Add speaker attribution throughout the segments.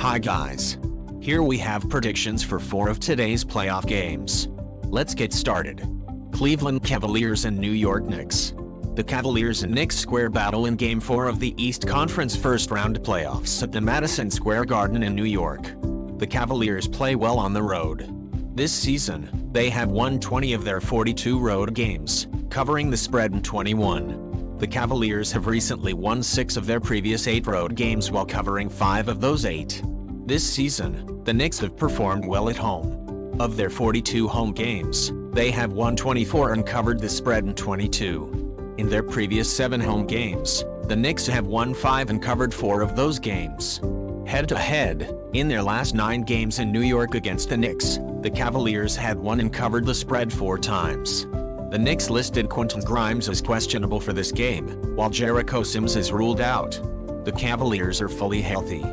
Speaker 1: Hi guys. Here we have predictions for 4 of today's playoff games. Let's get started. Cleveland Cavaliers and New York Knicks. The Cavaliers and Knicks square battle in Game 4 of the East Conference first-round playoffs at the Madison Square Garden in New York. The Cavaliers play well on the road. This season, they have won 20 of their 42 road games, covering the spread in 21. The Cavaliers have recently won 6 of their previous 8 road games while covering 5 of those 8. This season, the Knicks have performed well at home. Of their 42 home games, they have won 24 and covered the spread in 22. In their previous 7 home games, the Knicks have won 5 and covered 4 of those games. Head-to-head, in their last 9 games in New York against the Knicks, the Cavaliers had won and covered the spread 4 times. The Knicks listed Quentin Grimes as questionable for this game, while Jericho Sims is ruled out. The Cavaliers are fully healthy.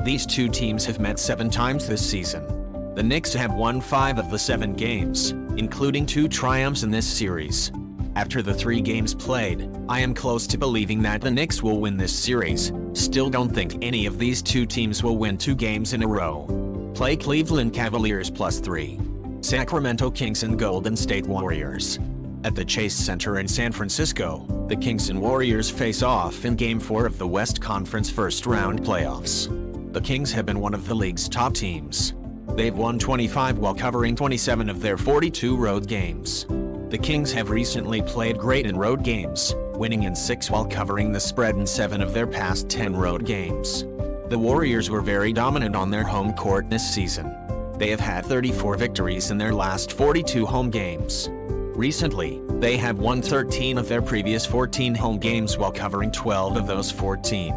Speaker 1: These two teams have met 7 times this season. The Knicks have won 5 of the 7 games, including 2 triumphs in this series. After the 3 games played, I am close to believing that the Knicks will win this series. Still don't think any of these 2 teams will win 2 games in a row. Play Cleveland Cavaliers +3. Sacramento Kings and Golden State Warriors. At the Chase Center in San Francisco, the Kings and Warriors face off in Game 4 of the West Conference first-round playoffs. The Kings have been one of the league's top teams. They've won 25 while covering 27 of their 42 road games. The Kings have recently played great in road games, winning in 6 while covering the spread in 7 of their past 10 road games. The Warriors were very dominant on their home court this season. They have had 34 victories in their last 42 home games. Recently, they have won 13 of their previous 14 home games while covering 12 of those 14.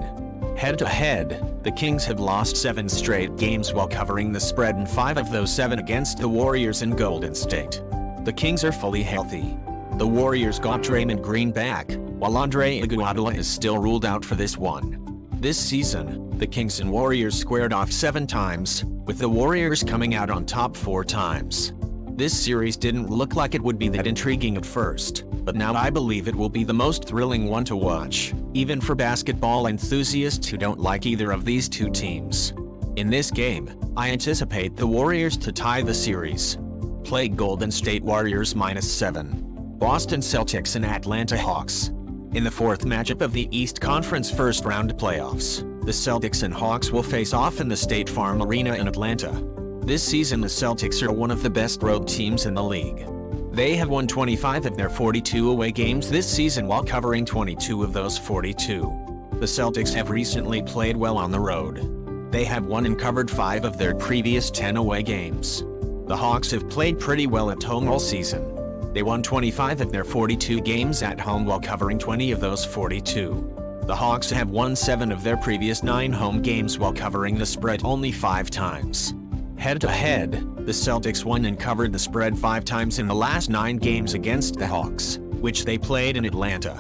Speaker 1: Head-to-head, the Kings have lost 7 straight games while covering the spread in 5 of those 7 against the Warriors and Golden State. The Kings are fully healthy. The Warriors got Draymond Green back, while Andre Iguodala is still ruled out for this one. This season, the Kings and Warriors squared off 7 times, with the Warriors coming out on top 4 times. This series didn't look like it would be that intriguing at first, but now I believe it will be the most thrilling one to watch, even for basketball enthusiasts who don't like either of these 2 teams. In this game, I anticipate the Warriors to tie the series. Play Golden State Warriors -7. Boston Celtics and Atlanta Hawks. In the 4th matchup of the East Conference first-round playoffs, the Celtics and Hawks will face off in the State Farm Arena in Atlanta. This season the Celtics are one of the best road teams in the league. They have won 25 of their 42 away games this season while covering 22 of those 42. The Celtics have recently played well on the road. They have won and covered 5 of their previous 10 away games. The Hawks have played pretty well at home all season. They won 25 of their 42 games at home while covering 20 of those 42. The Hawks have won 7 of their previous 9 home games while covering the spread only 5 times. Head-to-head, the Celtics won and covered the spread 5 times in the last 9 games against the Hawks, which they played in Atlanta.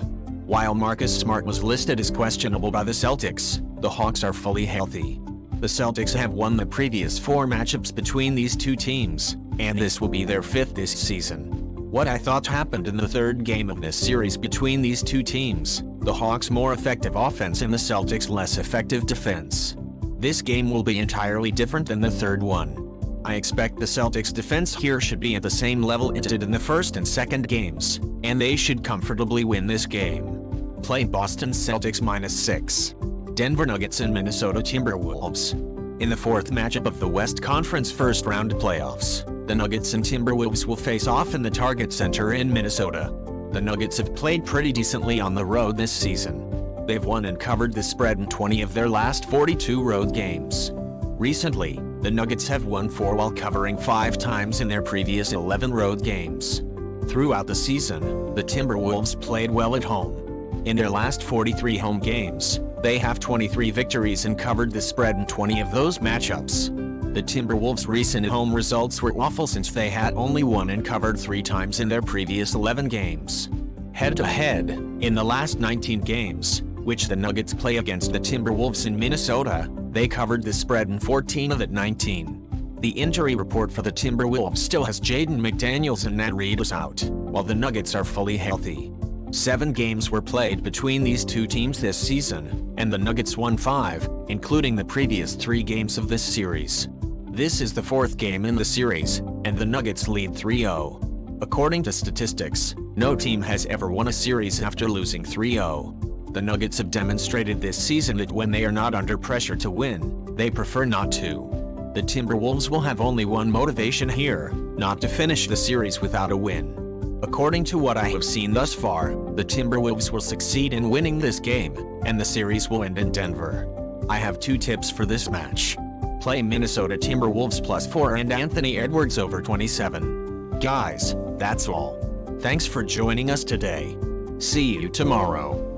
Speaker 1: While Marcus Smart was listed as questionable by the Celtics, the Hawks are fully healthy. The Celtics have won the previous 4 matchups between these 2 teams, and this will be their 5th this season. What I thought happened in the 3rd game of this series between these 2 teams, the Hawks' more effective offense and the Celtics' less effective defense. This game will be entirely different than the 3rd one. I expect the Celtics' defense here should be at the same level it did in the 1st and 2nd games, and they should comfortably win this game. Play Boston Celtics -6. Denver Nuggets and Minnesota Timberwolves. In the 4th matchup of the West Conference first-round playoffs, the Nuggets and Timberwolves will face off in the Target Center in Minnesota. The Nuggets have played pretty decently on the road this season. They've won and covered the spread in 20 of their last 42 road games. Recently, the Nuggets have won 4 while covering 5 times in their previous 11 road games. Throughout the season, the Timberwolves played well at home. In their last 43 home games, they have 23 victories and covered the spread in 20 of those matchups. The Timberwolves' recent home results were awful since they had only won and covered 3 times in their previous 11 games. Head-to-head, in the last 19 games, which the Nuggets play against the Timberwolves in Minnesota, they covered the spread in 14 of the 19. The injury report for the Timberwolves still has Jaden McDaniels and Nat Reid out, while the Nuggets are fully healthy. 7 games were played between these two teams this season, and the Nuggets won 5, including the previous 3 games of this series. This is the 4th game in the series, and the Nuggets lead 3-0. According to statistics, no team has ever won a series after losing 3-0. The Nuggets have demonstrated this season that when they are not under pressure to win, they prefer not to. The Timberwolves will have only one motivation here, not to finish the series without a win. According to what I have seen thus far, the Timberwolves will succeed in winning this game, and the series will end in Denver. I have 2 tips for this match. Play Minnesota Timberwolves +4 and Antony Edwards over 27. Guys, that's all. Thanks for joining us today. See you tomorrow.